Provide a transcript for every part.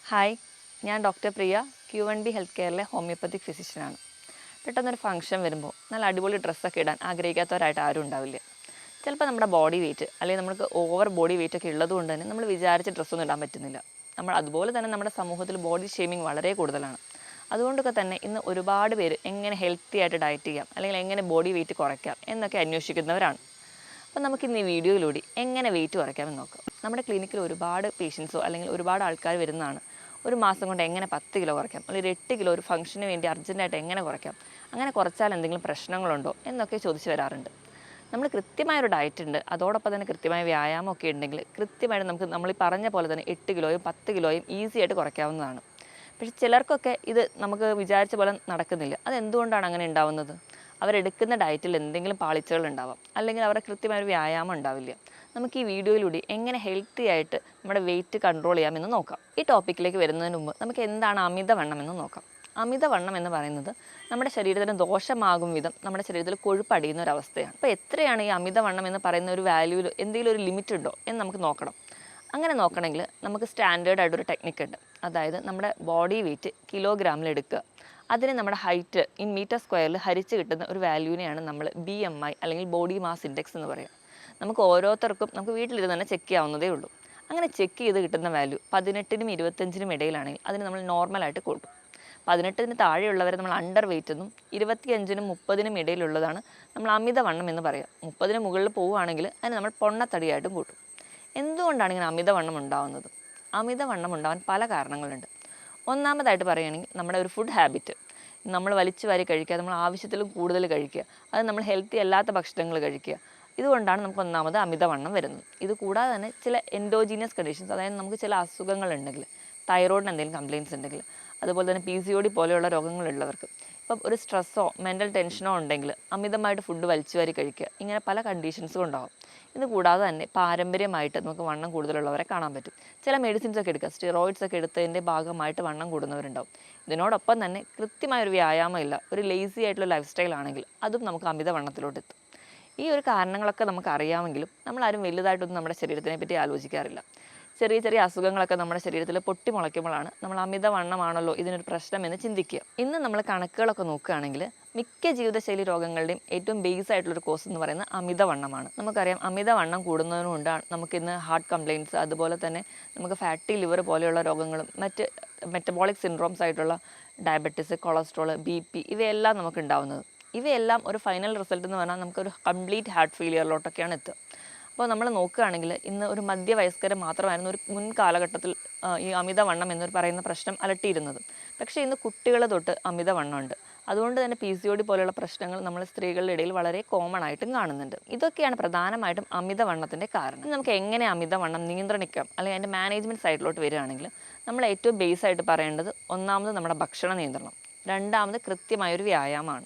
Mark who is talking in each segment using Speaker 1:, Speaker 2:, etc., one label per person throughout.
Speaker 1: Hi, ഞാൻ doctor പ്രിയ, Q1B health കെയറിലെ homeopathic ഫിസിഷ്യനാണ്. പെട്ടെന്നൊരു function വരുമ്പോൾ നല്ല അടിപൊളി ഡ്രസ്സൊക്കെ ഇടാൻ ആഗ്രഹിക്കാത്തവരായിട്ട് ആരും ഉണ്ടാവില്ല. ചിലപ്പോൾ നമ്മുടെ ബോഡി വെയിറ്റ് അല്ലെങ്കിൽ നമുക്ക് ഓവർ ബോഡി വെയിറ്റ് ഒക്കെ ഉള്ളതുകൊണ്ട് തന്നെ നമ്മൾ വിചാരിച്ച ഡ്രസ്സൊന്നും ഇടാൻ പറ്റുന്നില്ല. അതുപോലെ തന്നെ നമ്മുടെ സമൂഹത്തിൽ ബോഡി ഷേമിങ് വളരെ കൂടുതലാണ്. അതുകൊണ്ടൊക്കെ തന്നെ ഇന്ന് ഒരുപാട് പേര് എങ്ങനെ ഹെൽത്തി ആയിട്ട് ഡയറ്റ് ചെയ്യാം അല്ലെങ്കിൽ എങ്ങനെ ബോഡി വെയിറ്റ് കുറയ്ക്കാം എന്നൊക്കെ അന്വേഷിക്കുന്നവരാണ്. അപ്പോൾ നമുക്കിന്ന് ഈ വീഡിയോയിലൂടെ എങ്ങനെ വെയിറ്റ് കുറയ്ക്കാമെന്ന് നോക്കാം. നമ്മുടെ ക്ലിനിക്കിൽ ഒരുപാട് പേഷ്യൻസോ അല്ലെങ്കിൽ ഒരുപാട് ആൾക്കാർ വരുന്നതാണ്. ഒരു മാസം കൊണ്ട് എങ്ങനെ 10 കിലോ കുറയ്ക്കാം, അല്ലെങ്കിൽ 8 കിലോ ഒരു ഫംഗ്ഷന് വേണ്ടി അർജൻറ്റായിട്ട് എങ്ങനെ കുറയ്ക്കാം, അങ്ങനെ കുറച്ചാൽ എന്തെങ്കിലും പ്രശ്നങ്ങളുണ്ടോ എന്നൊക്കെ ചോദിച്ചു വരാറുണ്ട്. നമ്മൾ കൃത്യമായൊരു ഡയറ്റ് ഉണ്ട്, അതോടൊപ്പം തന്നെ കൃത്യമായ വ്യായാമമൊക്കെ ഉണ്ടെങ്കിൽ കൃത്യമായിട്ട് നമ്മൾ ഈ പറഞ്ഞ പോലെ തന്നെ 8 കിലോയും 10 കിലോയും ഈസി ആയിട്ട് കുറയ്ക്കാവുന്നതാണ്. പക്ഷേ ചിലർക്കൊക്കെ ഇത് നമുക്ക് വിചാരിച്ച പോലെ നടക്കുന്നില്ല. അതെന്തുകൊണ്ടാണ് അങ്ങനെ ഉണ്ടാവുന്നത്? അവരെടുക്കുന്ന ഡയറ്റിൽ എന്തെങ്കിലും പാളിച്ചകൾ ഉണ്ടാവാം, അല്ലെങ്കിൽ അവരുടെ കൃത്യമായൊരു വ്യായാമം ഉണ്ടാവില്ല. നമുക്ക് ഈ വീഡിയോയിലൂടെ എങ്ങനെ ഹെൽത്തി ആയിട്ട് നമ്മുടെ വെയിറ്റ് കൺട്രോൾ ചെയ്യാമെന്ന് നോക്കാം. ഈ ടോപ്പിക്കിലേക്ക് വരുന്നതിന് മുമ്പ് നമുക്ക് എന്താണ് അമിതവണ്ണം എന്ന് നോക്കാം. അമിതവണ്ണം എന്ന് പറയുന്നത് നമ്മുടെ ശരീരത്തിന് ദോഷമാകും വിധം നമ്മുടെ ശരീരത്തിൽ കൊഴുപ്പ് അടിയുന്ന ഒരു അവസ്ഥയാണ്. അപ്പോൾ എത്രയാണ് ഈ അമിതവണ്ണം എന്ന് പറയുന്ന ഒരു വാല്യൂവിൽ എന്തെങ്കിലും ഒരു ലിമിറ്റ് ഉണ്ടോ എന്ന് നമുക്ക് നോക്കണം. അങ്ങനെ നോക്കണമെങ്കിൽ നമുക്ക് സ്റ്റാൻഡേർഡ് ആയിട്ടൊരു ടെക്നിക്ക് ഉണ്ട്. അതായത് നമ്മുടെ ബോഡി വെയിറ്റ് കിലോഗ്രാമിൽ എടുക്കുക, അതിന് നമ്മുടെ ഹൈറ്റ് ഇൻ മീറ്റർ സ്ക്വയറിൽ ഹരിച്ച് കിട്ടുന്ന ഒരു വാല്യൂവിനെയാണ് നമ്മൾ BMI അല്ലെങ്കിൽ ബോഡി മാസ് ഇൻഡെക്സ് എന്ന് പറയുക. നമുക്ക് ഓരോരുത്തർക്കും നമുക്ക് വീട്ടിലിരുന്ന് തന്നെ ചെക്ക് ചെയ്യാവുന്നതേ ഉള്ളൂ. അങ്ങനെ ചെക്ക് ചെയ്ത് കിട്ടുന്ന വാല്യൂ 18നും 25നും ഇടയിലാണെങ്കിൽ അതിന് നമ്മൾ നോർമലായിട്ട് കൂട്ടും. 18ന് താഴെയുള്ളവരെ നമ്മൾ അണ്ടർ വെയിറ്റ് എന്നും 25നും 30നും ഇടയിലുള്ളതാണ് നമ്മൾ അമിതവണ്ണം എന്ന് പറയുക. 30ന് മുകളിൽ പോവുകയാണെങ്കിൽ അതിന് നമ്മൾ പൊണ്ണത്തടിയായിട്ടും കൂട്ടും. എന്തുകൊണ്ടാണ് ഇങ്ങനെ അമിതവണ്ണം ഉണ്ടാകുന്നത്? അമിതവണ്ണം ഉണ്ടാകാൻ പല കാരണങ്ങളുണ്ട്. ഒന്നാമതായിട്ട് പറയുകയാണെങ്കിൽ നമ്മുടെ ഒരു ഫുഡ് ഹാബിറ്റ്. നമ്മൾ വലിച്ചു വാരി കഴിക്കുക, നമ്മൾ ആവശ്യത്തിലും കൂടുതൽ കഴിക്കുക, അത് നമ്മൾ ഹെൽത്തി അല്ലാത്ത ഭക്ഷണങ്ങൾ കഴിക്കുക. ഇതുകൊണ്ടാണ് നമുക്ക് ഒന്നാമത് അമിതവണ്ണം വരുന്നത്. ഇത് കൂടാതെ തന്നെ ചില എൻഡോജീനിയസ് കണ്ടീഷൻസ്, അതായത് നമുക്ക് ചില അസുഖങ്ങളുണ്ടെങ്കിൽ, തൈറോയിഡിന് എന്തെങ്കിലും കംപ്ലയിൻസ് ഉണ്ടെങ്കിൽ, അതുപോലെ തന്നെ PCOD പോലെയുള്ള രോഗങ്ങളുള്ളവർക്ക്, ഇപ്പം ഒരു സ്ട്രെസ്സോ മെൻ്റൽ ടെൻഷനോ ഉണ്ടെങ്കിൽ അമിതമായിട്ട് ഫുഡ് വലിച്ചു വാരി കഴിക്കുക, ഇങ്ങനെ പല കണ്ടീഷൻസും ഉണ്ടാകും. ഇത് കൂടാതെ തന്നെ പാരമ്പര്യമായിട്ട് നമുക്ക് വണ്ണം കൂടുതലുള്ളവരെ കാണാൻ പറ്റും. ചില മെഡിസിൻസ് ഒക്കെ എടുക്കുക, സ്റ്റിറോയിഡ്സ് ഒക്കെ എടുത്തതിൻ്റെ ഭാഗമായിട്ട് വണ്ണം കൂടുന്നവരുണ്ടാവും. ഇതിനോടൊപ്പം തന്നെ കൃത്യമായൊരു വ്യായാമം ഇല്ല, ഒരു ലേസി ആയിട്ടുള്ള ലൈഫ് സ്റ്റൈൽ ആണെങ്കിൽ അതും നമുക്ക് അമിതവണ്ണത്തിലോട്ട് എത്തും. ഈ ഒരു കാരണങ്ങളൊക്കെ നമുക്ക് അറിയാമെങ്കിലും നമ്മളാരും വലുതായിട്ടൊന്നും നമ്മുടെ ശരീരത്തിനെ പറ്റി ആലോചിക്കാറില്ല. ചെറിയ ചെറിയ അസുഖങ്ങളൊക്കെ നമ്മുടെ ശരീരത്തിൽ പൊട്ടിമുളയ്ക്കുമ്പോഴാണ് നമ്മൾ അമിതവണ്ണമാണല്ലോ ഇതിനൊരു പ്രശ്നമെന്ന് ചിന്തിക്കുക. ഇന്ന് നമ്മൾ കണക്കുകളൊക്കെ നോക്കുകയാണെങ്കിൽ മിക്ക ജീവിതശൈലി രോഗങ്ങളുടെയും ഏറ്റവും ബേസ് ആയിട്ടുള്ളൊരു കോസ് എന്ന് പറയുന്നത് അമിതവണ്ണമാണ്. നമുക്കറിയാം, അമിതവണ്ണം കൂടുന്നതിനുകൊണ്ടാണ് നമുക്കിന്ന് ഹാർട്ട് കംപ്ലയിൻറ്റ്സ്, അതുപോലെ തന്നെ നമുക്ക് ഫാറ്റി ലിവർ പോലെയുള്ള രോഗങ്ങളും മറ്റ് മെറ്റബോളിക് സിൻഡ്രോംസ് ആയിട്ടുള്ള ഡയബറ്റിസ്, കൊളസ്ട്രോൾ, BP ഇവയെല്ലാം നമുക്ക് ഉണ്ടാവുന്നത്. ഇവയെല്ലാം ഒരു ഫൈനൽ റിസൾട്ട് എന്ന് പറഞ്ഞാൽ നമുക്കൊരു കംപ്ലീറ്റ് ഹാർട്ട് ഫെയിലിയറിലോട്ടൊക്കെയാണ് എത്തുക. അപ്പോൾ നമ്മൾ നോക്കുകയാണെങ്കിൽ ഇന്ന് ഒരു മധ്യവയസ്കരെ മാത്രമായിരുന്നു ഒരു മുൻ കാലഘട്ടത്തിൽ ഈ അമിതവണ്ണം എന്ന് പറയുന്ന പ്രശ്നം അലട്ടിയിരുന്നത്. പക്ഷേ ഇന്ന് കുട്ടികൾ തൊട്ട് അമിതവണ്ണമുണ്ട്. അതുകൊണ്ട് തന്നെ PCOD പോലെയുള്ള പ്രശ്നങ്ങൾ നമ്മൾ സ്ത്രീകളുടെ ഇടയിൽ വളരെ കോമൺ ആയിട്ടും കാണുന്നുണ്ട്. ഇതൊക്കെയാണ് പ്രധാനമായിട്ടും അമിതവണ്ണത്തിൻ്റെ കാരണം. നമുക്ക് എങ്ങനെ അമിതവണ്ണം നിയന്ത്രിക്കാം, അല്ലെങ്കിൽ അതിൻ്റെ മാനേജ്മെൻറ്റ് സൈഡിലോട്ട് വരികയാണെങ്കിൽ നമ്മൾ ഏറ്റവും ബേസ് ആയിട്ട് പറയേണ്ടത് ഒന്നാമത് നമ്മുടെ ഭക്ഷണ നിയന്ത്രണം, രണ്ടാമത് കൃത്യമായൊരു വ്യായാമമാണ്.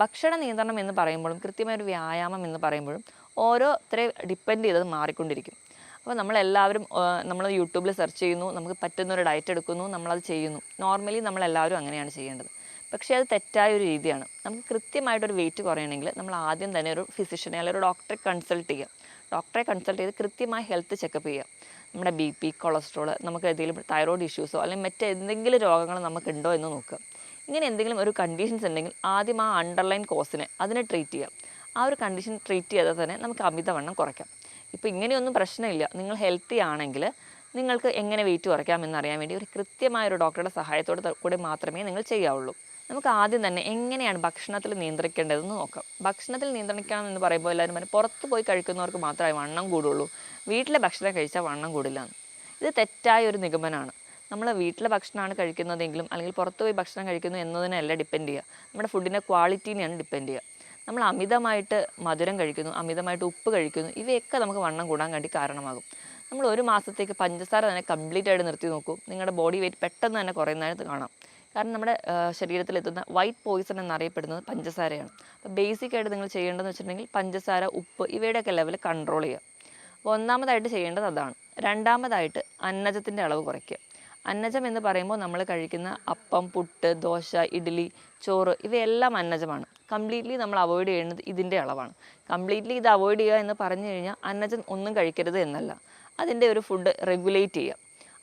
Speaker 1: ഭക്ഷണ നിയന്ത്രണം എന്ന് പറയുമ്പോഴും കൃത്യമായൊരു വ്യായാമം എന്ന് പറയുമ്പോഴും ഓരോരുത്തരെ ഡിപ്പെൻഡ് ചെയ്തത് മാറിക്കൊണ്ടിരിക്കും. അപ്പോൾ നമ്മളെല്ലാവരും നമ്മൾ യൂട്യൂബിൽ സെർച്ച് ചെയ്യുന്നു, നമുക്ക് പറ്റുന്നൊരു ഡയറ്റ് എടുക്കുന്നു, നമ്മളത് ചെയ്യുന്നു. നോർമലി നമ്മളെല്ലാവരും അങ്ങനെയാണ് ചെയ്യേണ്ടത്. പക്ഷേ അത് തെറ്റായൊരു രീതിയാണ്. നമുക്ക് കൃത്യമായിട്ടൊരു വെയിറ്റ് കുറയണമെങ്കിൽ നമ്മൾ ആദ്യം തന്നെ ഒരു ഫിസിഷ്യനെ അല്ലെങ്കിൽ ഒരു ഡോക്ടറെ കൺസൾട്ട് ചെയ്യുക. ഡോക്ടറെ കൺസൾട്ട് ചെയ്ത് കൃത്യമായ ഹെൽത്ത് ചെക്കപ്പ് ചെയ്യുക. നമ്മുടെ BP, കൊളസ്ട്രോൾ, നമുക്ക് എന്തെങ്കിലും തൈറോയ്ഡ് ഇഷ്യൂസോ അല്ലെങ്കിൽ മറ്റെന്തെങ്കിലും രോഗങ്ങൾ നമുക്കുണ്ടോ എന്ന് നോക്കുക. ഇങ്ങനെ എന്തെങ്കിലും ഒരു കണ്ടീഷൻസ് ഉണ്ടെങ്കിൽ ആദ്യം ആ അണ്ടർലൈൻ കോസിനെ അതിനെ ട്രീറ്റ് ചെയ്യാം. ആ ഒരു കണ്ടീഷൻ ട്രീറ്റ് ചെയ്താൽ തന്നെ നമുക്ക് അമിതവണ്ണം കുറയ്ക്കാം. ഇപ്പോൾ ഇങ്ങനെയൊന്നും പ്രശ്നമില്ല, നിങ്ങൾ ഹെൽത്തി ആണെങ്കിൽ നിങ്ങൾക്ക് എങ്ങനെ വെയിറ്റ് കുറയ്ക്കാം എന്നറിയാൻ വേണ്ടി ഒരു കൃത്യമായൊരു ഡോക്ടറുടെ സഹായത്തോടെ കൂടെ മാത്രമേ നിങ്ങൾ ചെയ്യാവുള്ളൂ. നമുക്ക് ആദ്യം തന്നെ എങ്ങനെയാണ് ഭക്ഷണത്തിൽ നിയന്ത്രിക്കേണ്ടതെന്ന് നോക്കാം. ഭക്ഷണത്തിൽ നിയന്ത്രിക്കണം എന്ന് പറയുമ്പോൾ എല്ലാവരും പറയും പുറത്ത് പോയി കഴിക്കുന്നവർക്ക് മാത്രമേ വണ്ണം കൂടുള്ളൂ, വീട്ടിലെ ഭക്ഷണം കഴിച്ചാൽ വണ്ണം കൂടില്ല എന്ന്. ഇത് തെറ്റായ ഒരു നിഗമനമാണ്. നമ്മൾ വീട്ടിലെ ഭക്ഷണമാണ് കഴിക്കുന്നതെങ്കിലും അല്ലെങ്കിൽ പുറത്ത് പോയി ഭക്ഷണം കഴിക്കുന്നു എന്നതിനല്ല ഡിപ്പെൻഡ് ചെയ്യുക, നമ്മുടെ ഫുഡിൻ്റെ ക്വാളിറ്റീനെയാണ് ഡിപ്പെൻഡ് ചെയ്യുക. നമ്മൾ അമിതമായിട്ട് മധുരം കഴിക്കുന്നു, അമിതമായിട്ട് ഉപ്പ് കഴിക്കുന്നു, ഇവയൊക്കെ നമുക്ക് വണ്ണം കൂടാൻ വേണ്ടി കാരണമാകും. നമ്മൾ ഒരു മാസത്തേക്ക് പഞ്ചസാര തന്നെ കംപ്ലീറ്റ് ആയിട്ട് നിർത്തി നോക്കൂ, നിങ്ങളുടെ ബോഡി വെയിറ്റ് പെട്ടെന്ന് തന്നെ കുറയുന്നതായിട്ട് കാണാം. കാരണം നമ്മുടെ ശരീരത്തിലെത്തുന്ന വൈറ്റ് പോയിസൺ എന്നറിയപ്പെടുന്നത് പഞ്ചസാരയാണ്. അപ്പോൾ ബേസിക്കായിട്ട് നിങ്ങൾ ചെയ്യേണ്ടതെന്ന് വെച്ചിട്ടുണ്ടെങ്കിൽ പഞ്ചസാര, ഉപ്പ് ഇവയുടെയൊക്കെ ലെവൽ കൺട്രോൾ ചെയ്യുക. അപ്പോൾ ഒന്നാമതായിട്ട് ചെയ്യേണ്ടത് അതാണ്. രണ്ടാമതായിട്ട് അന്നജത്തിൻ്റെ അളവ് കുറയ്ക്കുക. അന്നജം എന്ന് പറയുമ്പോൾ നമ്മൾ കഴിക്കുന്ന അപ്പം, പുട്ട്, ദോശ, ഇഡ്ഡലി, ചോറ് ഇവയെല്ലാം അന്നജമാണ്. കംപ്ലീറ്റ്ലി നമ്മൾ അവോയ്ഡ് ചെയ്യുന്നത് ഇതിൻ്റെ അളവാണ്. കംപ്ലീറ്റ്ലി ഇത് അവോയ്ഡ് ചെയ്യുക എന്ന് പറഞ്ഞു കഴിഞ്ഞാൽ അന്നജം ഒന്നും കഴിക്കരുത് എന്നല്ല, അതിൻ്റെ ഒരു ഫുഡ് റെഗുലേറ്റ് ചെയ്യുക.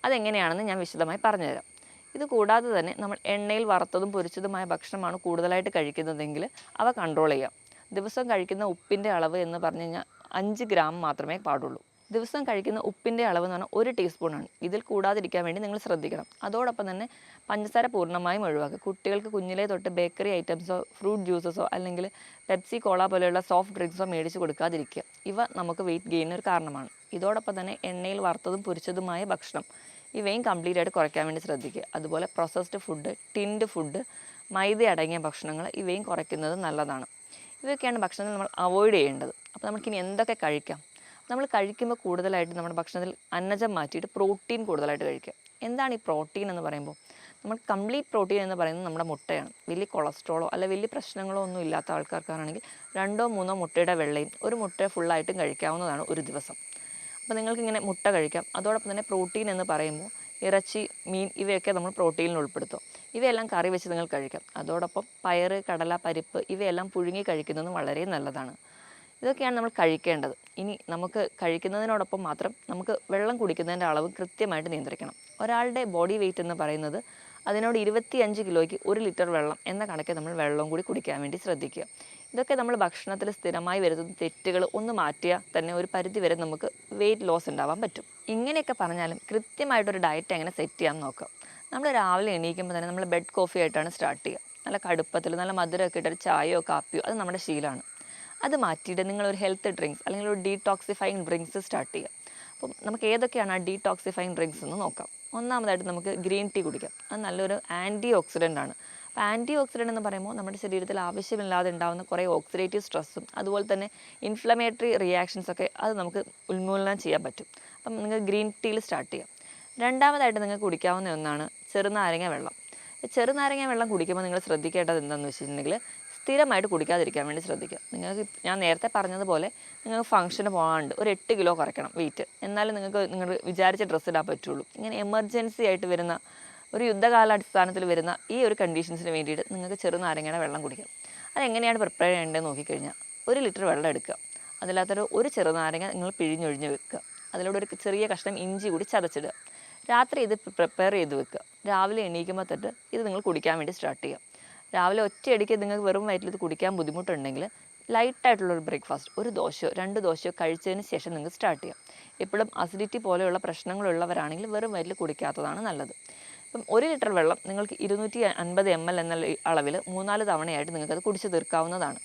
Speaker 1: അതെങ്ങനെയാണെന്ന് ഞാൻ വിശദമായി പറഞ്ഞുതരാം. ഇത് കൂടാതെ തന്നെ നമ്മൾ എണ്ണയിൽ വറുത്തതും പൊരിച്ചതുമായ ഭക്ഷണമാണ് കൂടുതലായിട്ട് കഴിക്കുന്നതെങ്കിൽ അവ കൺട്രോൾ ചെയ്യാം. ദിവസം കഴിക്കുന്ന ഉപ്പിൻ്റെ അളവ് എന്ന് പറഞ്ഞു കഴിഞ്ഞാൽ 5 ഗ്രാം മാത്രമേ പാടുള്ളൂ. ദിവസം കഴിക്കുന്ന ഉപ്പിൻ്റെ അളവ് എന്ന് പറഞ്ഞാൽ 1 ടീസ്പൂണാണ്. ഇതിൽ കൂടാതിരിക്കാൻ വേണ്ടി നിങ്ങൾ ശ്രദ്ധിക്കണം. അതോടൊപ്പം തന്നെ പഞ്ചസാര പൂർണ്ണമായും ഒഴിവാക്കുക. കുട്ടികൾക്ക് കുഞ്ഞിലേ തൊട്ട് ബേക്കറി ഐറ്റംസോ ഫ്രൂട്ട് ജ്യൂസസോ അല്ലെങ്കിൽ പെപ്സി കോള പോലെയുള്ള സോഫ്റ്റ് ഡ്രിങ്ക്സോ മേടിച്ച് കൊടുക്കാതിരിക്കുക. ഇവ നമുക്ക് വെയിറ്റ് ഗെയിനൊരു കാരണമാണ്. ഇതോടൊപ്പം തന്നെ എണ്ണയിൽ വറുത്തതും പൊരിച്ചതുമായ ഭക്ഷണം ഇവയും കംപ്ലീറ്റ് ആയിട്ട് കുറയ്ക്കാൻ വേണ്ടി ശ്രദ്ധിക്കുക. അതുപോലെ പ്രോസസ്ഡ് ഫുഡ്, ടിൻഡ് ഫുഡ്, മൈദ അടങ്ങിയ ഭക്ഷണങ്ങൾ ഇവയും കുറയ്ക്കുന്നത് നല്ലതാണ്. ഇവയൊക്കെയാണ് ഭക്ഷണത്തിൽ നമ്മൾ അവോയ്ഡ് ചെയ്യേണ്ടത്. അപ്പോൾ നമുക്കിനി എന്തൊക്കെ കഴിക്കാം? നമ്മൾ കഴിക്കുമ്പോൾ കൂടുതലായിട്ട് നമ്മുടെ ഭക്ഷണത്തിൽ അന്നജം മാറ്റിയിട്ട് പ്രോട്ടീൻ കൂടുതലായിട്ട് കഴിക്കുക. എന്താണ് ഈ പ്രോട്ടീൻ എന്ന് പറയുമ്പോൾ? നമ്മൾ കംപ്ലീറ്റ് പ്രോട്ടീൻ എന്ന് പറയുന്നത് നമ്മുടെ മുട്ടയാണ്. വലിയ കൊളസ്ട്രോളോ അല്ല വലിയ പ്രശ്നങ്ങളോ ഒന്നും ഇല്ലാത്ത ആൾക്കാർക്കാണെങ്കിൽ 2-3 മുട്ടയുടെ വെള്ളയും ഒരു മുട്ട ഫുള്ളായിട്ടും കഴിക്കാവുന്നതാണ് ഒരു ദിവസം. അപ്പോൾ നിങ്ങൾക്കിങ്ങനെ മുട്ട കഴിക്കാം. അതോടൊപ്പം തന്നെ പ്രോട്ടീൻ എന്ന് പറയുമ്പോൾ ഇറച്ചി, മീൻ ഇവയൊക്കെ നമ്മൾ പ്രോട്ടീനിൽ ഉൾപ്പെടുത്തും. ഇവയെല്ലാം കറി വെച്ച് നിങ്ങൾ കഴിക്കാം. അതോടൊപ്പം പയറ്, കടല, പരിപ്പ് ഇവയെല്ലാം പുഴുങ്ങി കഴിക്കുന്നതും വളരെ നല്ലതാണ്. ഇതൊക്കെയാണ് നമ്മൾ കഴിക്കേണ്ടത്. ഇനി നമുക്ക് കഴിക്കുന്നതിനോടൊപ്പം മാത്രം നമുക്ക് വെള്ളം കുടിക്കുന്നതിൻ്റെ അളവ് കൃത്യമായിട്ട് നിയന്ത്രിക്കണം. ഒരാളുടെ ബോഡി വെയിറ്റ് എന്ന് പറയുന്നത് അതിനോട് 25 കിലോയ്ക്ക് 1 ലിറ്റർ വെള്ളം എന്ന കണക്കെ നമ്മൾ വെള്ളവും കൂടി കുടിക്കാൻ വേണ്ടി ശ്രദ്ധിക്കുക. ഇതൊക്കെ നമ്മൾ ഭക്ഷണത്തിൽ സ്ഥിരമായി വരുന്ന തെറ്റുകൾ ഒന്ന് മാറ്റിയാൽ തന്നെ ഒരു പരിധി വരെ നമുക്ക് വെയിറ്റ് ലോസ് ഉണ്ടാവാൻ പറ്റും. ഇങ്ങനെയൊക്കെ പറഞ്ഞാലും കൃത്യമായിട്ടൊരു ഡയറ്റ് എങ്ങനെ സെറ്റ് ചെയ്യാൻ നോക്കാം. നമ്മൾ രാവിലെ എണീക്കുമ്പോൾ തന്നെ നമ്മൾ ബെഡ് കോഫി ആയിട്ടാണ് സ്റ്റാർട്ട് ചെയ്യുക. നല്ല കടുപ്പത്തിൽ നല്ല മധുരമൊക്കെ ഇട്ടൊരു ചായയോ കാപ്പിയോ അത് നമ്മുടെ ശീലമാണ്. അത് മാറ്റിയിട്ട് നിങ്ങളൊരു ഹെൽത്ത് ഡ്രിങ്ക്സ് അല്ലെങ്കിൽ ഒരു ഡീടോക്സിഫൈങ് ഡ്രിങ്ക്സ് സ്റ്റാർട്ട് ചെയ്യുക. അപ്പം നമുക്ക് ഏതൊക്കെയാണ് ആ ഡീടോക്സിഫൈങ് ഡ്രിങ്ക്സ് എന്ന് നോക്കാം. ഒന്നാമതായിട്ട് നമുക്ക് ഗ്രീൻ ടീ കുടിക്കാം. അത് നല്ലൊരു ആൻറ്റി ഓക്സിഡൻ്റ് ആണ്. അപ്പോൾ ആൻറ്റി ഓക്സിഡൻ്റ് എന്ന് പറയുമ്പോൾ നമ്മുടെ ശരീരത്തിൽ ആവശ്യമില്ലാതെ ഉണ്ടാകുന്ന കുറേ ഓക്സിഡേറ്റീവ് സ്ട്രെസ്സും അതുപോലെ തന്നെ ഇൻഫ്ലമേറ്ററി റിയാക്ഷൻസൊക്കെ അത് നമുക്ക് ഉന്മൂലനം ചെയ്യാൻ പറ്റും. അപ്പം നിങ്ങൾ ഗ്രീൻ ടീയിൽ സ്റ്റാർട്ട് ചെയ്യാം. രണ്ടാമതായിട്ട് നിങ്ങൾക്ക് കുടിക്കാവുന്ന ഒന്നാണ് ചെറുനാരങ്ങ വെള്ളം. ചെറുനാരങ്ങ വെള്ളം കുടിക്കുമ്പോൾ നിങ്ങൾ ശ്രദ്ധിക്കേണ്ടത് എന്താണെന്ന് വെച്ചിട്ടുണ്ടെങ്കിൽ സ്ഥിരമായിട്ട് കുടിക്കാതിരിക്കാൻ വേണ്ടി ശ്രദ്ധിക്കുക. നിങ്ങൾക്ക് ഞാൻ നേരത്തെ പറഞ്ഞതുപോലെ നിങ്ങൾക്ക് ഫംഗ്ഷന് പോകാണ്ട് ഒരു 8 കിലോ കുറയ്ക്കണം വെയിറ്റ്. എന്നാലും നിങ്ങൾ വിചാരിച്ച ഡ്രസ്സ് ഇടാൻ പറ്റുള്ളൂ. ഇങ്ങനെ എമർജൻസി ആയിട്ട് വരുന്ന ഒരു യുദ്ധകാലാടിസ്ഥാനത്തിൽ വരുന്ന ഈ ഒരു കണ്ടീഷൻസിന് വേണ്ടിയിട്ട് നിങ്ങൾക്ക് ചെറുനാരങ്ങയുടെ വെള്ളം കുടിക്കാം. അതെങ്ങനെയാണ് പ്രിപ്പയർ ചെയ്യേണ്ടതെന്ന് നോക്കിക്കഴിഞ്ഞാൽ 1 ലിറ്റർ വെള്ളം എടുക്കുക. അതിനകത്തൊരു ചെറുനാരങ്ങ നിങ്ങൾ പിഴിഞ്ഞൊഴിഞ്ഞ് വെക്കുക. അതിലൂടെ ഒരു ചെറിയ കഷ്ണം ഇഞ്ചി കൂടി ചതച്ചിടുക. രാത്രി ഇത് പ്രിപ്പയർ ചെയ്ത് വെക്കുക. രാവിലെ എണീക്കുമ്പോൾ തൊട്ട് ഇത് നിങ്ങൾ കുടിക്കാൻ വേണ്ടി സ്റ്റാർട്ട് ചെയ്യുക. രാവിലെ ഒറ്റയടിക്ക് നിങ്ങൾക്ക് വെറും വയറ്റിൽ ഇത് കുടിക്കാൻ ബുദ്ധിമുട്ടുണ്ടെങ്കിൽ ലൈറ്റായിട്ടുള്ളൊരു ബ്രേക്ക്ഫാസ്റ്റ്, 1 ദോശയോ 2 ദോശയോ കഴിച്ചതിന് ശേഷം നിങ്ങൾക്ക് സ്റ്റാർട്ട് ചെയ്യാം. എപ്പോഴും അസിഡിറ്റി പോലെയുള്ള പ്രശ്നങ്ങളുള്ളവരാണെങ്കിൽ വെറും വയറ്റിൽ കുടിക്കാത്തതാണ് നല്ലത്. ഇപ്പം 1 ലിറ്റർ വെള്ളം നിങ്ങൾക്ക് 250 ml എന്ന അളവിൽ 3-4 തവണയായിട്ട് നിങ്ങൾക്കത് കുടിച്ച് തീർക്കാവുന്നതാണ്.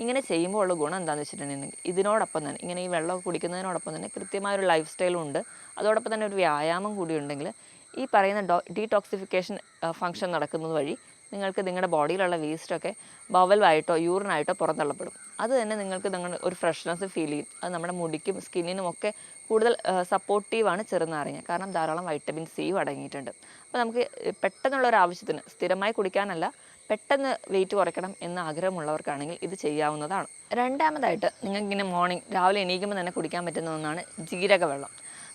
Speaker 1: ഇങ്ങനെ ചെയ്യുമ്പോൾ ഉള്ള ഗുണം എന്താണെന്ന് വെച്ചിട്ടുണ്ടെങ്കിൽ ഇതിനോടൊപ്പം തന്നെ ഇങ്ങനെ ഈ വെള്ളം കുടിക്കുന്നതിനോടൊപ്പം തന്നെ കൃത്യമായൊരു ലൈഫ് സ്റ്റൈലും ഉണ്ട്. അതോടൊപ്പം തന്നെ ഒരു വ്യായാമം കൂടി ഉണ്ടെങ്കിൽ ഈ പറയുന്ന ഡീടോക്സിഫിക്കേഷൻ ഫംഗ്ഷൻ നടക്കുന്നത് വഴി നിങ്ങൾക്ക് നിങ്ങളുടെ ബോഡിയിലുള്ള വേസ്റ്റൊക്കെ ബവലായിട്ടോ യൂറിനായിട്ടോ പുറന്തള്ളപ്പെടും. അത് തന്നെ നിങ്ങൾക്ക് ഒരു ഫ്രഷ്നെസ് ഫീൽ ചെയ്യും. അത് നമ്മുടെ മുടിക്കും സ്കിന്നിനും ഒക്കെ കൂടുതൽ സപ്പോർട്ടീവാണ് ചെറുനാരങ്ങ. കാരണം ധാരാളം വൈറ്റമിൻ സിയും അടങ്ങിയിട്ടുണ്ട്. അപ്പോൾ നമുക്ക് പെട്ടെന്നുള്ളൊരു ആവശ്യത്തിന് സ്ഥിരമായി കുടിക്കാനല്ല, പെട്ടെന്ന് വെയിറ്റ് കുറയ്ക്കണം എന്ന ആഗ്രഹമുള്ളവർക്കാണെങ്കിൽ ഇത് ചെയ്യാവുന്നതാണ്. രണ്ടാമതായിട്ട് നിങ്ങൾക്കിങ്ങനെ മോർണിംഗ് രാവിലെ എണീക്കുമ്പോൾ തന്നെ കുടിക്കാൻ പറ്റുന്ന ഒന്നാണ് ജീരകവെള്ളം.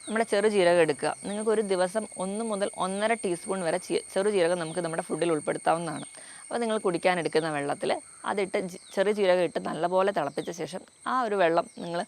Speaker 1: നമ്മുടെ ചെറുജീരകം എടുക്കുക. നിങ്ങൾക്ക് ഒരു ദിവസം 1 മുതൽ 1.5 ടീസ്പൂൺ വരെ ചെറുജീരകം നമുക്ക് നമ്മുടെ ഫുഡിൽ ഉൾപ്പെടുത്താവുന്നതാണ്. അപ്പോൾ നിങ്ങൾ കുടിക്കാൻ എടുക്കുന്ന വെള്ളത്തിൽ അതിട്ട് ചെറുജീരകം ഇട്ട് നല്ലപോലെ തിളപ്പിച്ച ശേഷം ആ ഒരു വെള്ളം നിങ്ങൾ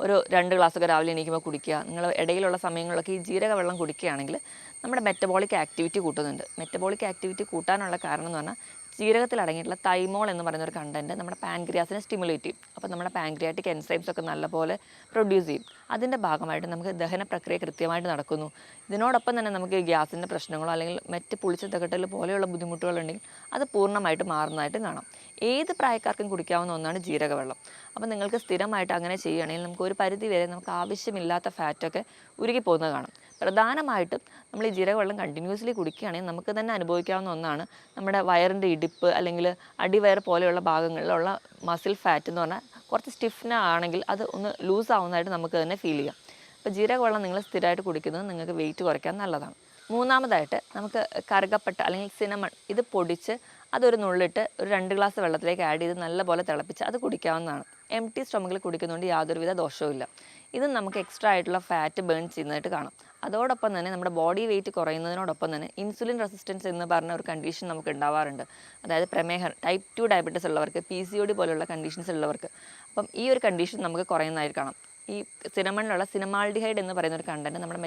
Speaker 1: ഒരു 2 ഗ്ലാസ്സൊക്കെ രാവിലെ എണീക്കുമ്പോൾ കുടിക്കുക. നിങ്ങൾ ഇടയിലുള്ള സമയങ്ങളിലൊക്കെ ഈ ജീരക വെള്ളം കുടിക്കുകയാണെങ്കിൽ നമ്മുടെ മെറ്റബോളിക് ആക്ടിവിറ്റി കൂട്ടുന്നുണ്ട്. മെറ്റബോളിക് ആക്ടിവിറ്റി കൂട്ടാനുള്ള കാരണം എന്ന് പറഞ്ഞാൽ ജീരകത്തിൽ അടങ്ങിയിട്ടുള്ള തൈമോൾ എന്ന് പറയുന്ന ഒരു കണ്ടൻറ്റ് നമ്മുടെ പാൻക്രിയാസിനെ സ്റ്റിമുലേറ്റ് ചെയ്യും. അപ്പോൾ നമ്മുടെ പാൻക്രിയാറ്റിക് എൻസൈംസ് ഒക്കെ നല്ലപോലെ പ്രൊഡ്യൂസ് ചെയ്യും. അതിൻ്റെ ഭാഗമായിട്ട് നമുക്ക് ദഹന പ്രക്രിയ കൃത്യമായിട്ട് നടക്കുന്നു. ഇതിനോടൊപ്പം തന്നെ നമുക്ക് ഗ്യാസിൻ്റെ പ്രശ്നങ്ങളോ അല്ലെങ്കിൽ മറ്റ് പുളിച്ച തകട്ടൽ പോലെയുള്ള ബുദ്ധിമുട്ടുകളുണ്ടെങ്കിൽ അത് പൂർണ്ണമായിട്ട് മാറുന്നതായിട്ട് കാണാം. ഏത് പ്രായക്കാർക്കും കുടിക്കാവുന്ന ഒന്നാണ് ജീരകവെള്ളം. അപ്പോൾ നിങ്ങൾക്ക് സ്ഥിരമായിട്ട് അങ്ങനെ ചെയ്യുകയാണെങ്കിൽ നമുക്ക് ഒരു പരിധി വരെ നമുക്ക് ആവശ്യമില്ലാത്ത ഫാറ്റൊക്കെ ഉരുകി പോകുന്നത് കാണാം. പ്രധാനമായിട്ടും നമ്മൾ ഈ ജീരകവെള്ളം കണ്ടിന്യൂസ്ലി കുടിക്കുകയാണെങ്കിൽ നമുക്ക് തന്നെ അനുഭവിക്കാവുന്ന ഒന്നാണ് നമ്മുടെ വയറിൻ്റെ ഇടിപ്പ് അല്ലെങ്കിൽ അടിവയർ പോലെയുള്ള ഭാഗങ്ങളിലുള്ള മസിൽ ഫാറ്റ് എന്ന് പറഞ്ഞാൽ കുറച്ച് സ്റ്റിഫ്ന ആണെങ്കിൽ അത് ഒന്ന് ലൂസ് ആവുന്നതായിട്ട് നമുക്ക് തന്നെ ഫീൽ ചെയ്യാം. അപ്പോൾ ജീരകവെള്ളം നിങ്ങൾ സ്ഥിരമായിട്ട് കുടിക്കുന്നത് നിങ്ങൾക്ക് വെയിറ്റ് കുറയ്ക്കാൻ നല്ലതാണ്. മൂന്നാമതായിട്ട് നമുക്ക് കറുകപ്പട്ട അല്ലെങ്കിൽ സിനമൺ ഇത് പൊടിച്ച് അതൊരു നുള്ളിട്ട് ഒരു 2 ഗ്ലാസ് വെള്ളത്തിലേക്ക് ആഡ് ചെയ്ത് നല്ലപോലെ തിളപ്പിച്ച് അത് കുടിക്കാവുന്നതാണ്. എംപ്റ്റി സ്റ്റൊമക്കിൽ കുടിക്കുന്നതുകൊണ്ട് യാതൊരുവിധ ദോഷവുമില്ല. ഇത് നമുക്ക് എക്സ്ട്രാ ആയിട്ടുള്ള ഫാറ്റ് ബേൺ ചെയ്യുന്നതായിട്ട് കാണാം. അതോടൊപ്പം തന്നെ നമ്മുടെ ബോഡി വെയിറ്റ് കുറയുന്നതിനോടൊപ്പം തന്നെ ഇൻസുലിൻ റെസിസ്റ്റൻസ് എന്ന് പറഞ്ഞ ഒരു കണ്ടീഷൻ നമുക്ക് ഉണ്ടാവാറുണ്ട്. അതായത് പ്രമേഹം, ടൈപ്പ് 2 ഡയബറ്റീസ് ഉള്ളവർക്ക്, PCOD പോലുള്ള കണ്ടീഷൻസ് ഉള്ളവർക്ക്. അപ്പം ഈ ഒരു കണ്ടീഷൻ നമുക്ക് കുറയുന്നതായിട്ട് കാണാം. ഈ സിനമണിലുള്ള സിനമാൾഡിഹൈഡ് എന്ന് പറയുന്ന ഒരു കണ്ടൻറ്റ് നമ്മുടെ